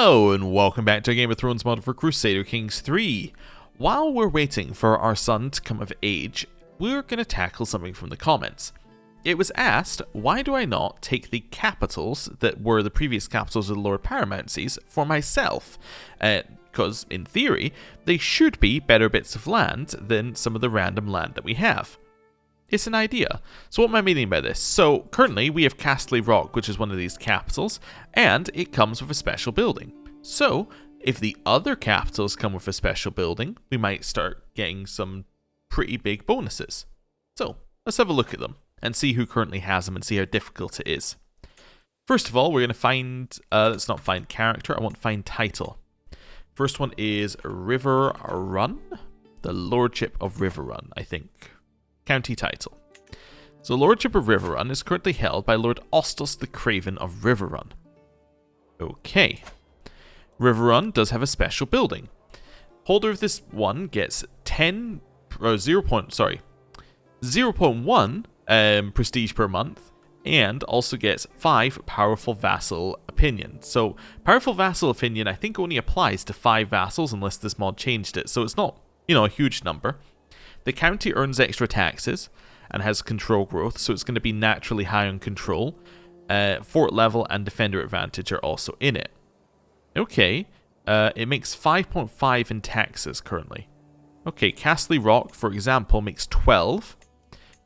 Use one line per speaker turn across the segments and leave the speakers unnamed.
Hello and welcome back to a Game of Thrones mod for Crusader Kings 3. While we're waiting for our son to come of age, we're going to tackle something from the comments. It was asked, why do I not take the capitals that were the previous capitals of the Lord Paramountcies for myself? Because, in theory, they should be better bits of land than some of the random land that we have. It's an idea. So what am I meaning by this? So currently we have Castle Rock, which is one of these capitals, and it comes with a special building. So if the other capitals come with a special building, we might start getting some pretty big bonuses. So let's have a look at them and see who currently has them and see how difficult it is. First of all, we're going to find, let's not find character, I want to find title. First one is River Run, the Lordship of River Run, I think. County title. So Lordship of Riverrun is currently held by Lord Ostos the Craven of Riverrun. Okay. Riverrun does have a special building. Holder of this one gets 0.1 prestige per month, and also gets 5 powerful vassal opinion. So powerful vassal opinion I think only applies to 5 vassals unless this mod changed it, so it's not, a huge number. The county earns extra taxes and has control growth, so it's going to be naturally high on control. Fort level and defender advantage are also in it. Okay, it makes 5.5 in taxes currently. Okay, Castle Rock, for example, makes 12.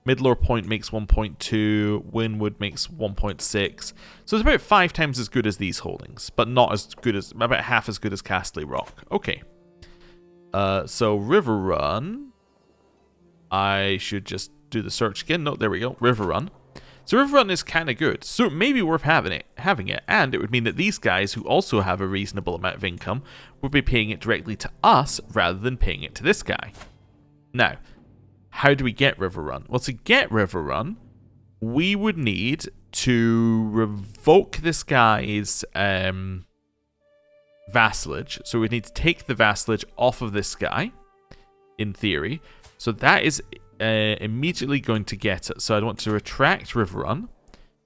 Midlore Point makes 1.2. Winwood makes 1.6. So it's about 5 times as good as these holdings, but not as good as, about half as good as Castle Rock. Okay. So River Run. I should just do the search again. No, there we go. River Run. So River Run is kind of good. So it may be worth having it. And it would mean that these guys, who also have a reasonable amount of income, would be paying it directly to us rather than paying it to this guy. Now, how do we get River Run? Well, to get River Run, we would need to revoke this guy's vassalage. So we need to take the vassalage off of this guy, in theory. So that is immediately going to get it. So I'd want to retract River Run.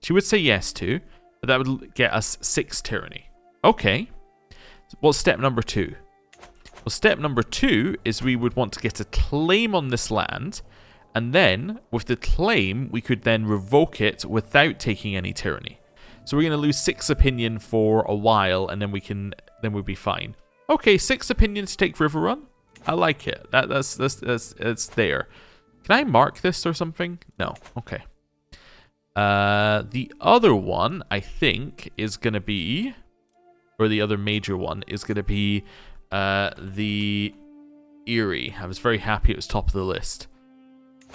She would say yes to, but that would get us 6 tyranny. Okay. What's step number 2? Well, step number 2 is we would want to get a claim on this land, and then with the claim, we could then revoke it without taking any tyranny. So we're going to lose 6 opinion for a while, and then we'll be fine. Okay, 6 opinion to take River Run. I like it. That's there. Can I mark this or something? No. Okay. The other one, I think, is going to be, or the other major one, is going to be the Erie. I was very happy it was top of the list.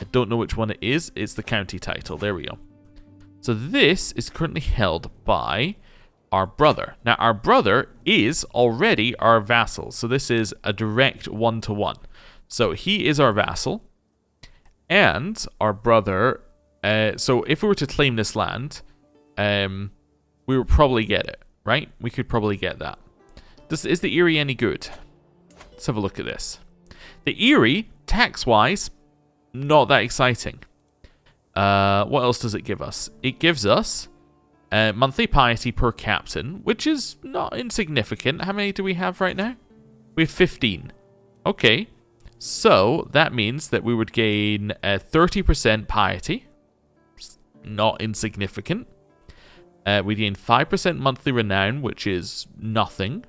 I don't know which one it is. It's the county title. There we go. So this is currently held by our brother. Now, our brother is already our vassal, so this is a direct 1-to-1. So he is our vassal, and our brother, so if we were to claim this land, we would probably get it, right? We could probably get that. Is the Erie any good? Let's have a look at this. The Erie, tax-wise, not that exciting. What else does it give us? It gives us monthly piety per captain, which is not insignificant. How many do we have right now? We have 15. Okay, so that means that we would gain 30% piety. Not insignificant. We gain 5% monthly renown, which is nothing.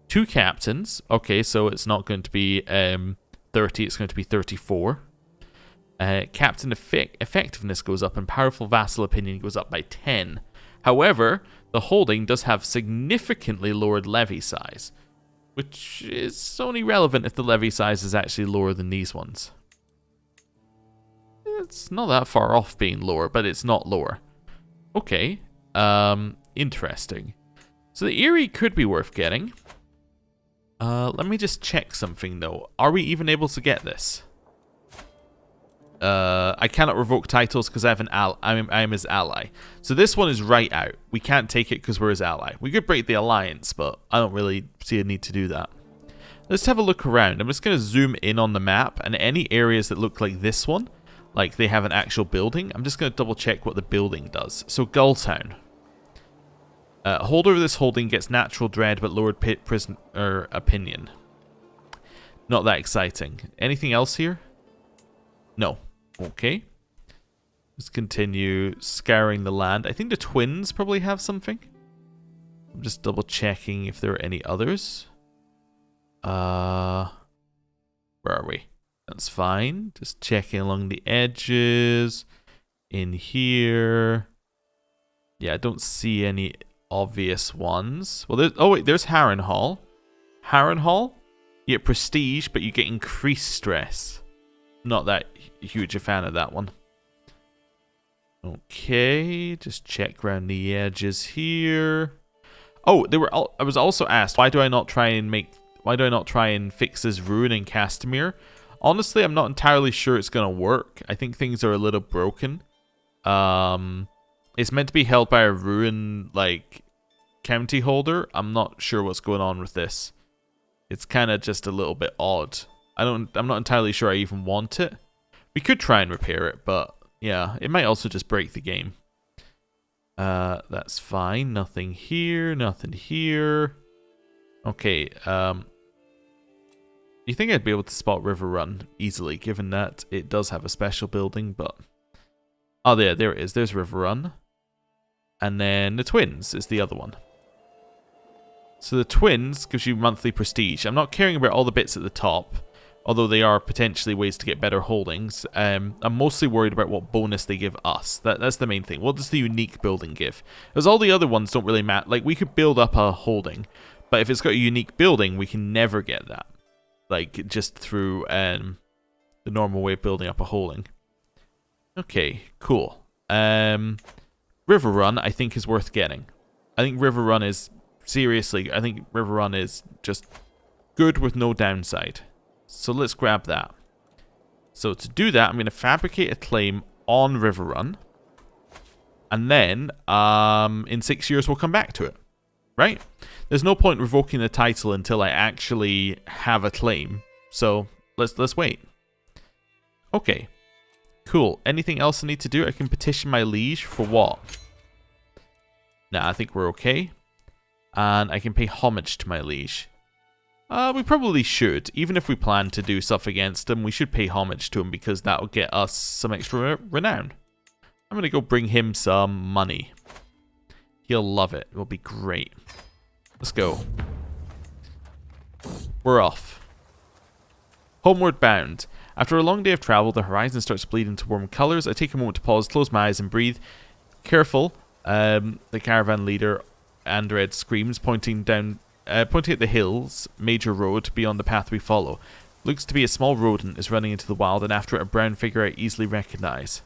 2 captains. Okay, so it's not going to be 30, it's going to be 34. Captain effectiveness goes up, and powerful vassal opinion goes up by 10. However, the holding does have significantly lowered levy size, which is only relevant if the levy size is actually lower than these ones. It's not that far off being lower, but it's not lower. Okay, interesting. So the Erie could be worth getting. Let me just check something though. Are we even able to get this? I cannot revoke titles because I have I'm his ally. So this one is right out. We can't take it because we're his ally. We could break the alliance, but I don't really see a need to do that. Let's have a look around. I'm just going to zoom in on the map, and any areas that look like this one, like they have an actual building, I'm just going to double check what the building does. So Gulltown. Holder of this holding gets natural dread but lowered prisoner opinion. Not that exciting. Anything else here? No. Okay. Let's continue scouring the land. I think the twins probably have something. I'm just double checking if there are any others. Where are we? That's fine. Just checking along the edges. In here. Yeah, I don't see any obvious ones. Well, there's Harrenhal. Harrenhal, you get prestige, but you get increased stress. Not that huge a fan of that one. Okay, just check around the edges here. Oh, I was also asked, why do I not try and fix this ruin in Castamere? Honestly, I'm not entirely sure it's gonna work. I think things are a little broken. It's meant to be held by a ruin like county holder. I'm not sure what's going on with this. It's kind of just a little bit odd. I'm not entirely sure I even want it. We could try and repair it, but yeah, it might also just break the game. That's fine. Nothing here. Nothing here. Okay. You think I'd be able to spot River Run easily, given that it does have a special building, but... Oh, there it is. There's River Run. And then the Twins is the other one. So the Twins gives you monthly prestige. I'm not caring about all the bits at the top, although they are potentially ways to get better holdings. I'm mostly worried about what bonus they give us. That's the main thing. What does the unique building give? Because all the other ones don't really matter. Like, we could build up a holding, but if it's got a unique building, we can never get that. Like, just through the normal way of building up a holding. Okay, cool. River Run, I think, is worth getting. I think River Run is... Seriously, I think River Run is just good with no downside. So let's grab that. So to do that, I'm going to fabricate a claim on River Run. And then, in 6 years, we'll come back to it. Right? There's no point revoking the title until I actually have a claim. So let's wait. Okay. Cool. Anything else I need to do? I can petition my liege for what? Nah, I think we're okay. And I can pay homage to my liege. We probably should. Even if we plan to do stuff against him, we should pay homage to him because that will get us some extra renown. I'm going to go bring him some money. He'll love it. It will be great. Let's go. We're off. Homeward bound. After a long day of travel, the horizon starts to bleed into warm colors. I take a moment to pause, close my eyes, and breathe. Careful. The caravan leader, Andred, screams, pointing at the hills, major road, beyond the path we follow. Looks to be a small rodent is running into the wild, and after it, a brown figure I easily recognize.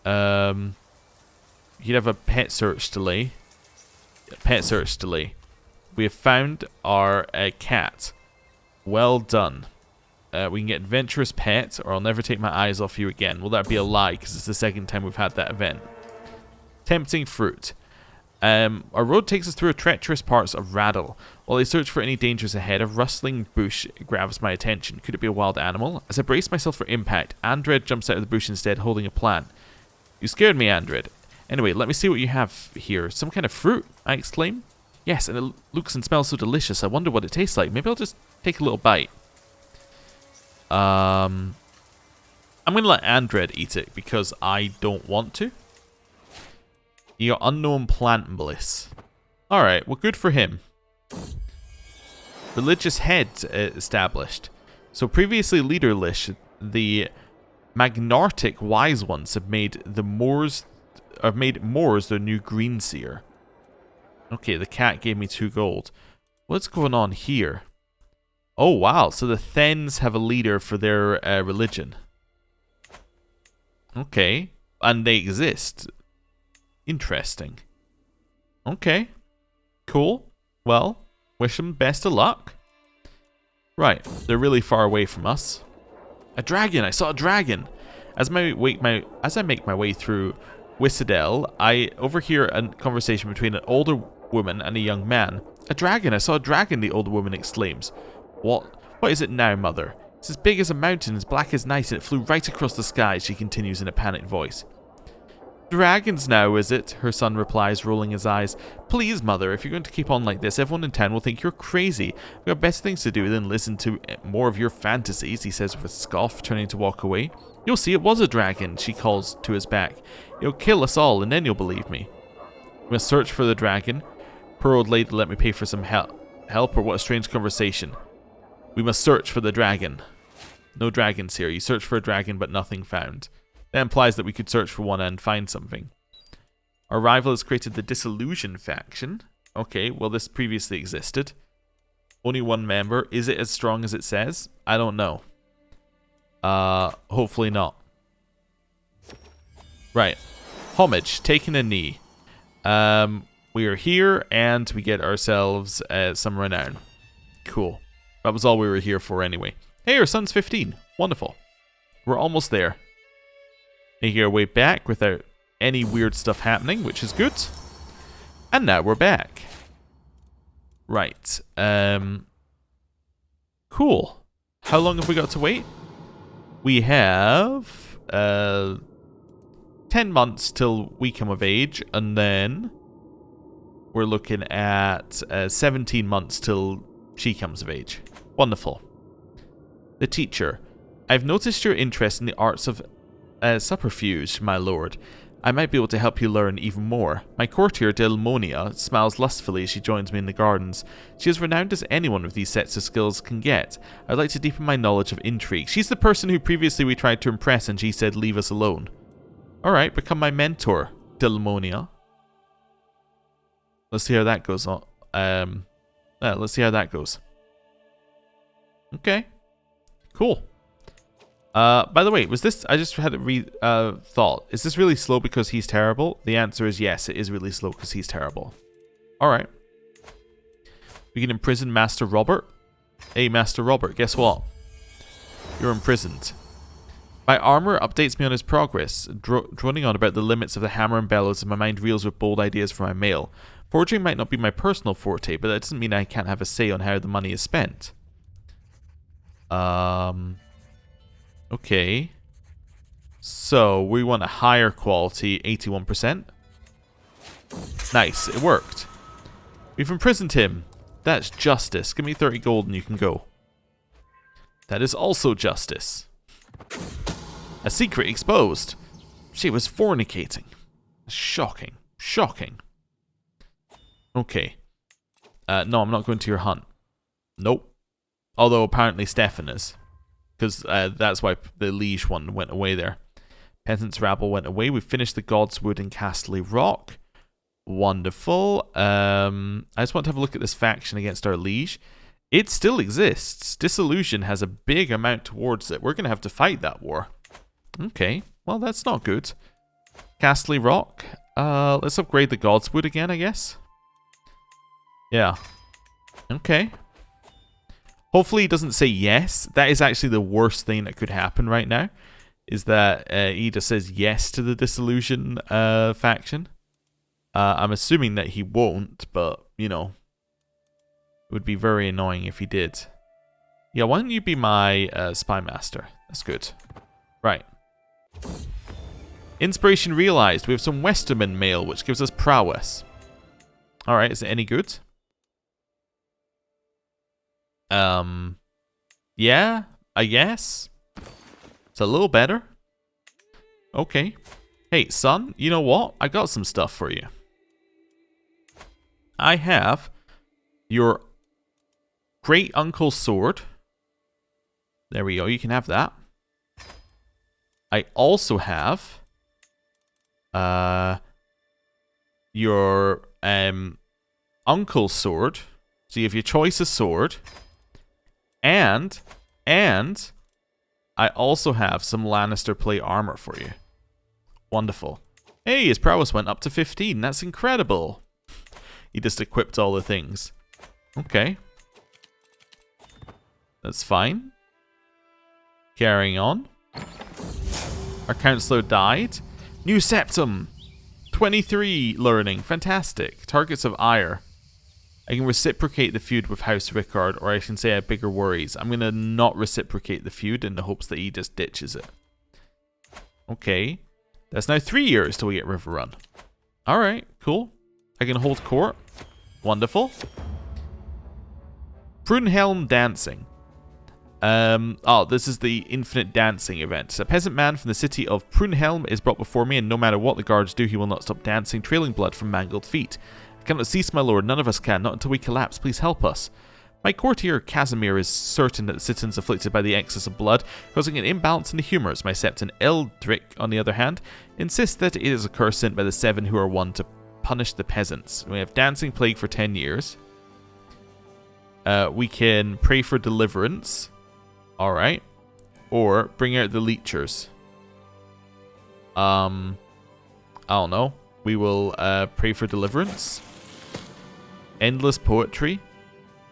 You'd have a pet search delay. Pet search delay. We have found our cat. Well done. We can get adventurous pet, or I'll never take my eyes off you again. Will that be a lie? Because it's the second time we've had that event. Tempting fruit. Our road takes us through treacherous parts of Raddle. While I search for any dangers ahead, a rustling bush grabs my attention. Could it be a wild animal? As I brace myself for impact, Andred jumps out of the bush instead, holding a plant. You scared me, Andred. Anyway, let me see what you have here. Some kind of fruit, I exclaim. Yes, and it looks and smells so delicious. I wonder what it tastes like. Maybe I'll just take a little bite. I'm going to let Andred eat it because I don't want to. You got unknown plant bliss. Alright, well, good for him. Religious head established. So previously leaderless, the Magnartic wise ones have made Moors their new green seer. Okay, the cat gave me 2 gold. What's going on here? Oh wow, so the Thens have a leader for their religion. Okay, and they exist. Interesting. Okay. Cool. Well, wish them best of luck. Right, they're really far away from us. A dragon! I saw a dragon! As I make my way through Whissadel, I overhear a conversation between an older woman and a young man. A dragon! I saw a dragon, the older woman exclaims. What is it now, mother? It's as big as a mountain, as black as night, and it flew right across the sky, she continues in a panicked voice. Dragons now, is it? Her son replies, rolling his eyes. Please, mother, if you're going to keep on like this, everyone in town will think you're crazy. We've got better things to do than listen to more of your fantasies, he says with a scoff, turning to walk away. You'll see it was a dragon, she calls to his back. It'll kill us all, and then you'll believe me. We must search for the dragon. Poor old lady let me pay for some help, or what a strange conversation. We must search for the dragon. No dragons here. You search for a dragon, but nothing found. That implies that we could search for one and find something. Our rival has created the Dissolution faction. Okay, well this previously existed. Only one member. Is it as strong as it says? I don't know. Hopefully not. Right. Homage. Taking a knee. We are here and we get ourselves some renown. Cool. That was all we were here for anyway. Hey, our son's 15. Wonderful. We're almost there. Making our way back without any weird stuff happening, which is good. And now we're back. Right. Cool. How long have we got to wait? We have 10 months till we come of age, and then we're looking at 17 months till she comes of age. Wonderful. The teacher. I've noticed your interest in the arts of subterfuge, my lord. I might be able to help you learn even more. My courtier, Delmonia, smiles lustfully as she joins me in the gardens. She is renowned as anyone with these sets of skills can get. I'd like to deepen my knowledge of intrigue. She's the person who previously we tried to impress and she said leave us alone. Alright, become my mentor, Delmonia. Let's see how that goes. Let's see how that goes. Okay. Cool. By the way, was this... I just had a thought. Is this really slow because he's terrible? The answer is yes, it is really slow because he's terrible. Alright. We can imprison Master Robert. Hey, Master Robert, guess what? You're imprisoned. My armor updates me on his progress, droning on about the limits of the hammer and bellows, and my mind reels with bold ideas for my mail. Forging might not be my personal forte, but that doesn't mean I can't have a say on how the money is spent. Okay. So, we want a higher quality, 81%. Nice, it worked. We've imprisoned him. That's justice. Give me 30 gold and you can go. That is also justice. A secret exposed. She was fornicating. Shocking. Shocking. Okay. No, I'm not going to your hunt. Nope. Although apparently Stefan is. Because that's why the liege one went away there. Peasants' rabble went away. We finished the God's Wood and Castle Rock. Wonderful. I just want to have a look at this faction against our liege. It still exists. Dissolution has a big amount towards it. We're going to have to fight that war. Okay. Well, that's not good. Castle Rock. Let's upgrade the God's Wood again, I guess. Yeah. Okay. Hopefully he doesn't say yes. That is actually the worst thing that could happen right now. Is that he just says yes to the Dissolution faction. I'm assuming that he won't, but, you know. It would be very annoying if he did. Yeah, why don't you be my spy master? That's good. Right. Inspiration realized. We have some Westerman mail, which gives us prowess. Alright, is it any good? Yeah, I guess. It's a little better. Okay. Hey, son, you know what? I got some stuff for you. I have your great uncle's sword. There we go, you can have that. I also have your uncle's sword. So you have your choice of sword. And I also have some Lannister plate armor for you. Wonderful. Hey, his prowess went up to 15. That's incredible. He just equipped all the things. Okay. That's fine. Carrying on. Our counselor died. New septum. 23 learning. Fantastic. Targets of ire. I can reciprocate the feud with House Rickard, or I can say I have bigger worries. I'm going to not reciprocate the feud in the hopes that he just ditches it. Okay. That's now 3 years till we get River Run. Alright, cool. I can hold court. Wonderful. Prunhelm Dancing. This is the Infinite Dancing event. A peasant man from the city of Prunhelm is brought before me, and no matter what the guards do, he will not stop dancing, trailing blood from mangled feet. I cannot cease, my lord. None of us can. Not until we collapse. Please help us. My courtier Casimir is certain that the citizens afflicted by the excess of blood, causing an imbalance in the humours. My septon Eldric, on the other hand, insists that it is a curse sent by the seven who are one to punish the peasants. We have dancing plague for 10 years. We can pray for deliverance. Alright. Or bring out the leechers. I don't know. We will pray for deliverance. Endless poetry.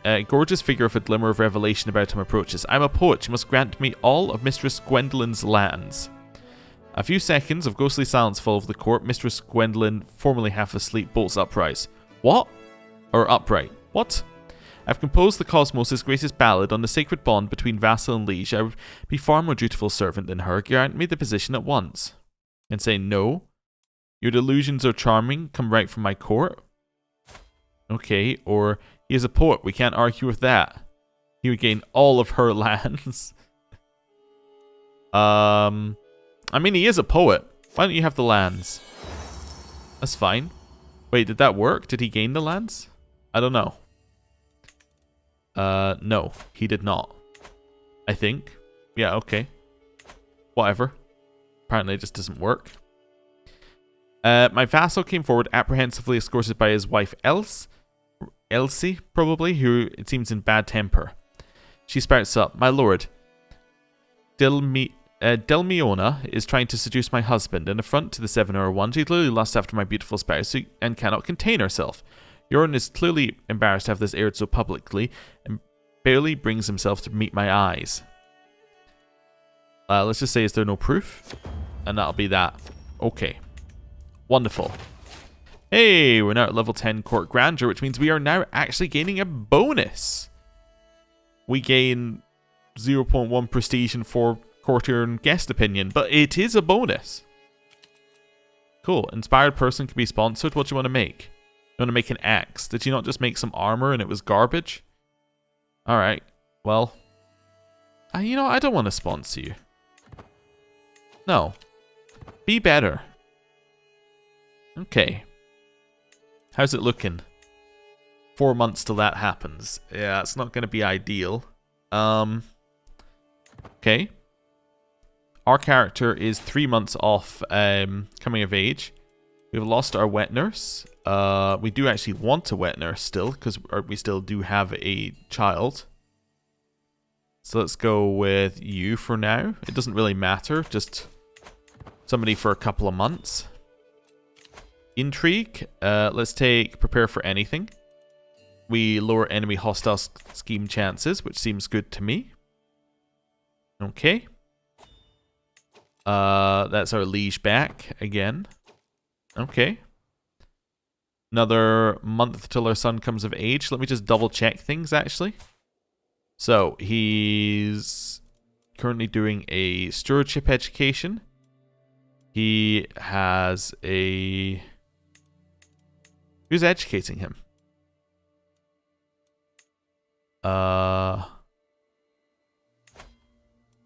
A gorgeous figure of a glimmer of revelation about him approaches. I'm a poet. You must grant me all of Mistress Gwendolyn's lands. A few seconds of ghostly silence follow the court. Mistress Gwendolyn, formerly half asleep, bolts upright. What? Or upright. What? I've composed the Cosmos' greatest ballad on the sacred bond between vassal and liege. I would be far more dutiful servant than her. Grant me the position at once. And say no. Your delusions are charming. Come right from my court. Okay, or he is a poet. We can't argue with that. He would gain all of her lands. I mean, he is a poet. Why don't you have the lands? That's fine. Wait, did that work? Did he gain the lands? I don't know. No, he did not. I think. Yeah, okay. Whatever. Apparently it just doesn't work. My vassal came forward apprehensively escorted by his wife Elsie, probably, who it seems in bad temper. She spouts up, my lord, Delmiona is trying to seduce my husband. In affront to the 701, she clearly lusts after my beautiful spouse and cannot contain herself. Yoren is clearly embarrassed to have this aired so publicly and barely brings himself to meet my eyes. Let's just say, is there no proof? And that'll be that. Okay. Wonderful. Hey, we're now at level 10 Court Grandeur, which means we are now actually gaining a bonus. We gain 0.1 prestige and 4 courtier and guest opinion, but it is a bonus. Cool. Inspired person can be sponsored. What do you want to make? You want to make an axe? Did you not just make some armor and it was garbage? Alright. Well. You know, I don't want to sponsor you. No. Be better. Okay. How's it looking? 4 months till that happens. Yeah, it's not going to be ideal. Okay. Our character is 3 months off coming of age. We've lost our wet nurse. We do actually want a wet nurse still, because we still do have a child. So let's go with you for now. It doesn't really matter, just somebody for a couple of months. Intrigue. Let's take prepare for anything. We lower enemy hostile scheme chances, which seems good to me. Okay. That's our liege back again. Okay. Another month till our son comes of age. Let me just double check things, actually. So, he's currently doing a stewardship education. He has a... Who's educating him?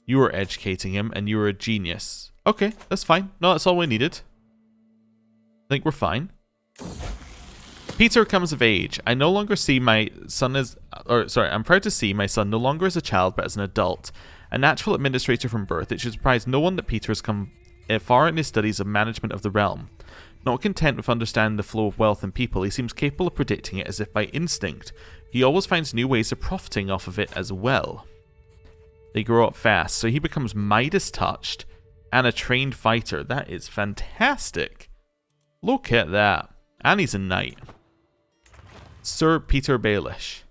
You were educating him, and you were a genius. Okay, that's fine. No, that's all we needed. I think we're fine. Petyr comes of age. I no longer see my son as... I'm proud to see my son no longer as a child, but as an adult. A natural administrator from birth, it should surprise no one that Petyr has come far in his studies of management of the realm. Not content with understanding the flow of wealth and people, he seems capable of predicting it as if by instinct. He always finds new ways of profiting off of it as well. They grow up fast, so he becomes Midas touched and a trained fighter. That is fantastic. Look at that. And he's a knight. Sir Petyr Baelish.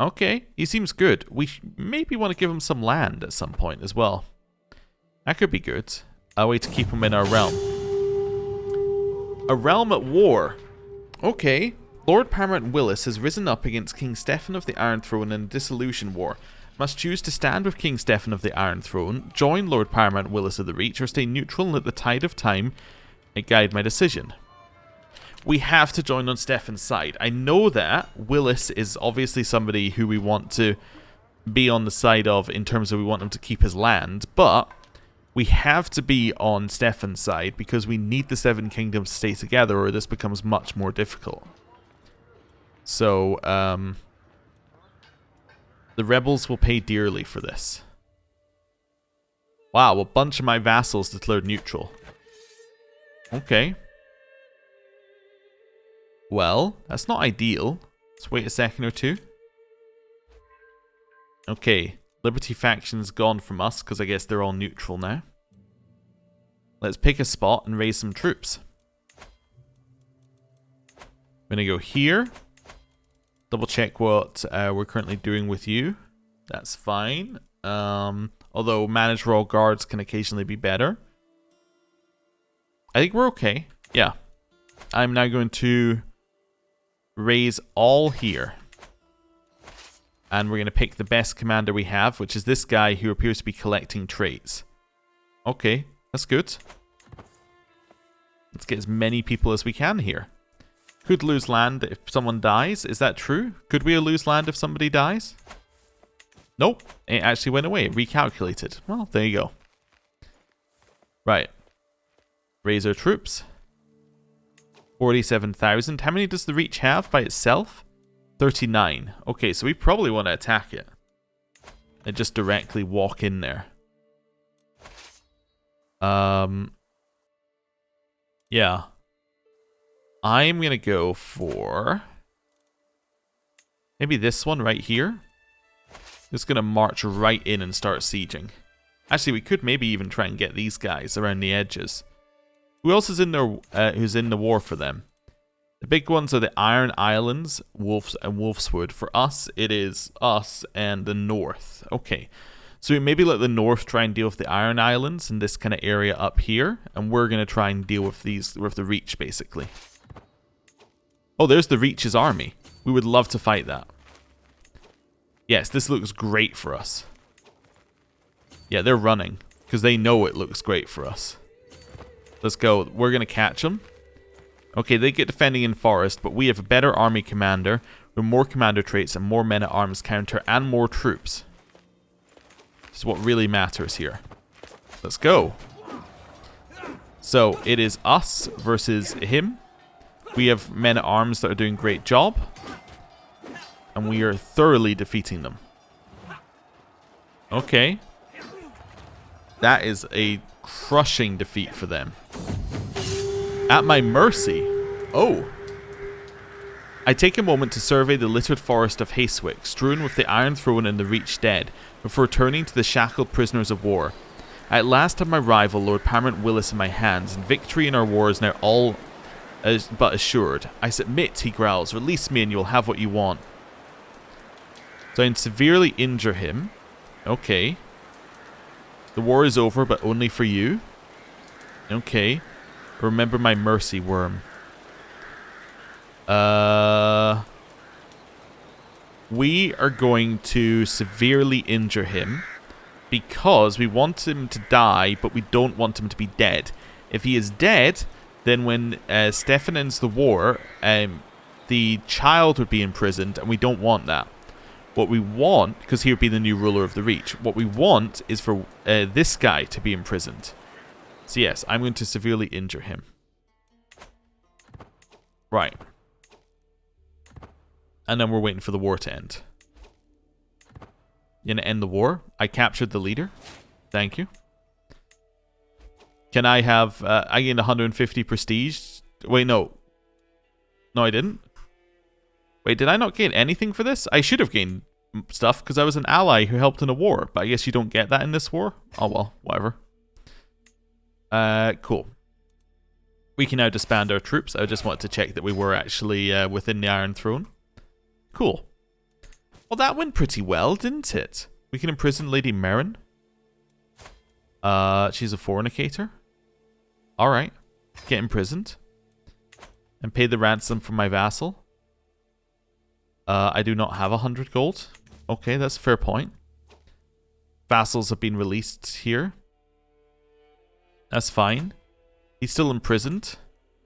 Okay, he seems good. We maybe want to give him some land at some point as well. That could be good. A way to keep him in our realm. A realm at war. Okay. Lord Paramount Willis has risen up against King Stefan of the Iron Throne in a Dissolution War. Must choose to stand with King Stefan of the Iron Throne, join Lord Paramount Willis of the Reach, or stay neutral and let the tide of time guide my decision. We have to join on Stefan's side. I know that Willis is obviously somebody who we want to be on the side of in terms of we want him to keep his land, but we have to be on Stefan's side because we need the Seven Kingdoms to stay together or this becomes much more difficult. So, the rebels will pay dearly for this. Wow, a bunch of my vassals declared neutral. Okay. Well, that's not ideal. Let's wait a second or two. Okay, Liberty faction's gone from us because I guess they're all neutral now. Let's pick a spot and raise some troops. I'm gonna go here. Double check what we're currently doing with you. That's fine. Although managed royal guards can occasionally be better. I think we're okay. Yeah. I'm now going to raise all here. And we're going to pick the best commander we have, which is this guy who appears to be collecting traits. Okay, that's good. Let's get as many people as we can here. Could lose land if someone dies. Is that true? Could we lose land if somebody dies? Nope. It actually went away. It recalculated. Well, there you go. Right. Raise our troops. 47,000. How many does the Reach have by itself? 39. Okay, so we probably want to attack it. And just directly walk in there. Yeah. I'm going to go for maybe this one right here. Just going to march right in and start sieging. Actually, we could maybe even try and get these guys around the edges. Who else is in there? Who's in the war for them? The big ones are the Iron Islands, Wolves, and Wolfswood. For us, it is us and the North. Okay. So we maybe let the North try and deal with the Iron Islands in this kind of area up here. And we're going to try and deal with these, with the Reach, basically. Oh, there's the Reach's army. We would love to fight that. Yes, this looks great for us. Yeah, they're running. Because they know it looks great for us. Let's go. We're going to catch them. Okay, they get defending in forest, but we have a better army commander with more commander traits and more men-at-arms counter and more troops. This is what really matters here. Let's go. So, it is us versus him. We have men-at-arms that are doing a great job. And we are thoroughly defeating them. Okay. That is a crushing defeat for them. At my mercy. Oh. I take a moment to survey the littered forest of Hacewick, strewn with the Iron Throne and the Reach dead, before turning to the shackled prisoners of war. I at last have my rival, Lord Paramount Willis, in my hands, and victory in our war is now all but assured. I submit, he growls. Release me and you'll have what you want. So I can severely injure him. Okay. The war is over, but only for you. Okay. Remember my mercy, worm. We are going to severely injure him because we want him to die, but we don't want him to be dead. If he is dead, then when Stefan ends the war, the child would be imprisoned, and we don't want that. What we want, because he would be the new ruler of the Reach, what we want is for this guy to be imprisoned. So yes, I'm going to severely injure him. Right. And then we're waiting for the war to end. You gonna end the war? I captured the leader. Thank you. Can I have... I gained 150 prestige. Wait, no. No, I didn't. Wait, did I not gain anything for this? I should have gained stuff because I was an ally who helped in a war. But I guess you don't get that in this war. Oh well, whatever. Cool. We can now disband our troops. I just wanted to check that we were actually within the Iron Throne. Cool. Well, that went pretty well, didn't it? We can imprison Lady Merrin. She's a fornicator. Alright. Get imprisoned. And pay the ransom from my vassal. I do not have 100 gold. Okay, that's a fair point. vassals have been released here. That's fine. He's still imprisoned.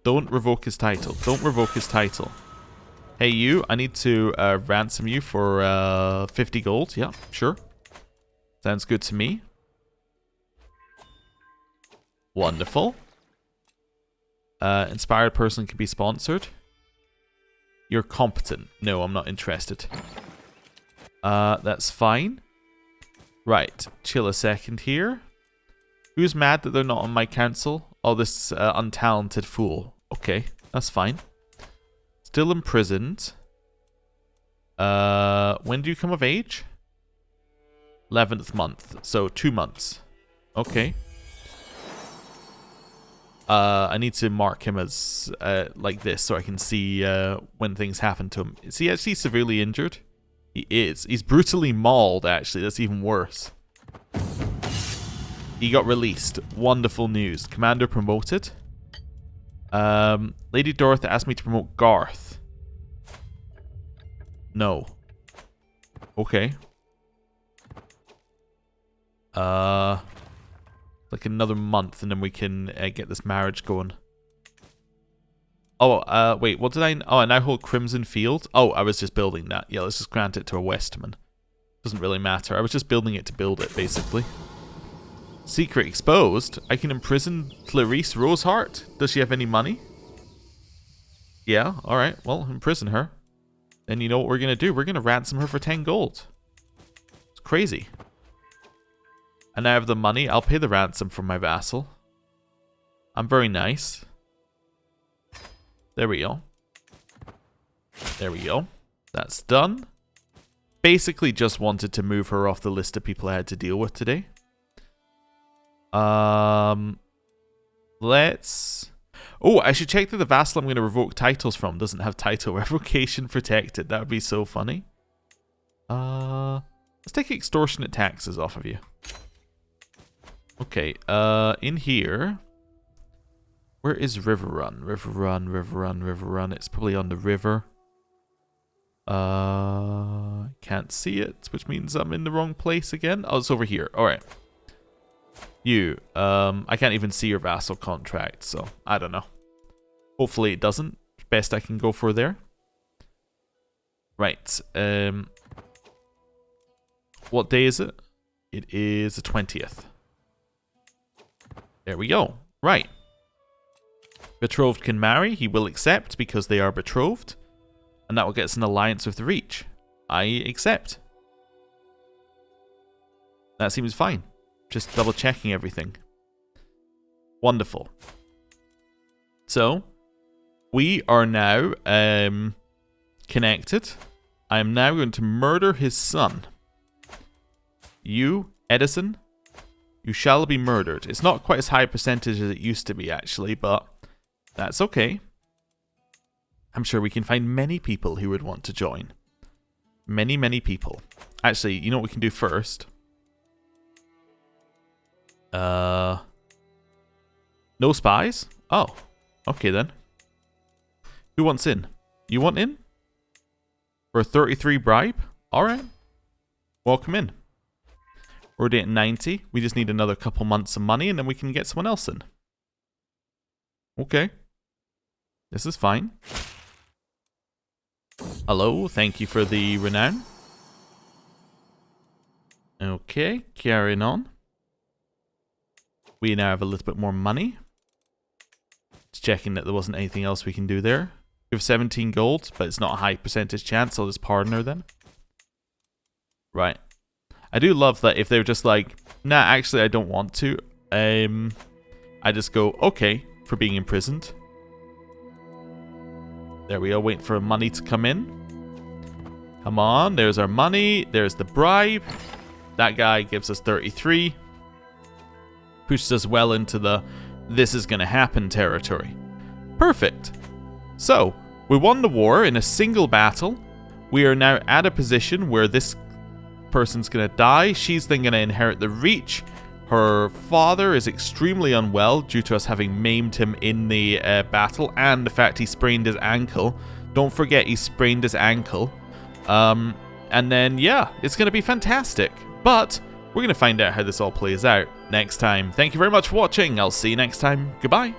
Don't revoke his title. Don't revoke his title. Hey, you. I need to ransom you for 50 gold. Yeah, sure. Sounds good to me. Wonderful. Inspired person can be sponsored. You're competent. No, I'm not interested. That's fine. Right. Chill a second here. Who's mad that they're not on my council? Oh, this untalented fool. Okay, that's fine. Still imprisoned. When do you come of age? 11th month. So 2 months. Okay. I need to mark him as like this so I can see when things happen to him. Is he actually severely injured? He is. He's brutally mauled, actually. That's even worse. He got released. Wonderful news. Commander promoted. Lady Dorothy asked me to promote Garth. No. Okay. Like another month and then we can get this marriage going. Oh, wait, what did I... Oh, I now hold Crimson Field. Oh, I was just building that. Yeah, let's just grant it to a Westman. Doesn't really matter. I was just building it to build it, basically. Secret exposed. I can imprison Clarice Roseheart. Does she have any money? Yeah, alright. Well, imprison her. Then you know what we're going to do? We're going to ransom her for 10 gold. It's crazy. And I have the money. I'll pay the ransom for my vassal. I'm very nice. There we go. There we go. That's done. Basically just wanted to move her off the list of people I had to deal with today. Let's... Oh, I should check that the vassal I'm going to revoke titles from doesn't have title revocation protected. That would be so funny. Let's take extortionate taxes off of you. Okay, in here... Where is River Run? River Run, River Run, River Run. It's probably on the river. Can't see it, which means I'm in the wrong place again. Oh, it's over here. Alright. You, I can't even see your vassal contract, so I don't know. Hopefully it doesn't. Best I can go for there. Right. What day is it? It is the 20th. There we go. Right. Betrothed can marry. He will accept because they are betrothed. And that will get us an alliance with the Reach. I accept. That seems fine. Just double checking everything. Wonderful. So, we are now connected. I am now going to murder his son. You, Edison, you shall be murdered. It's not quite as high a percentage as it used to be, actually, but that's okay. I'm sure we can find many people who would want to join. Many, many people. Actually, you know what we can do first? No spies? Oh, okay then. Who wants in? You want in? For a 33 bribe? Alright. Welcome in. We're already at 90. We just need another couple months of money and then we can get someone else in. Okay. This is fine. Hello, thank you for the renown. Okay, carrying on. We now have a little bit more money. Just checking that there wasn't anything else we can do there. We have 17 gold, but it's not a high percentage chance. I'll just pardon her then. Right. I do love that if they're just like, nah, actually I don't want to. I just go, okay, for being imprisoned. There we are, waiting for money to come in. Come on, there's our money. There's the bribe. That guy gives us 33. Pushes us well into the this is going to happen territory. Perfect. So, we won the war in a single battle. We are now at a position where this person's going to die. She's then going to inherit the Reach. Her father is extremely unwell due to us having maimed him in the battle and the fact he sprained his ankle. Don't forget he sprained his ankle. And then, yeah, it's going to be fantastic. But We're going to find out how this all plays out next time. Thank you very much for watching. I'll see you next time. Goodbye.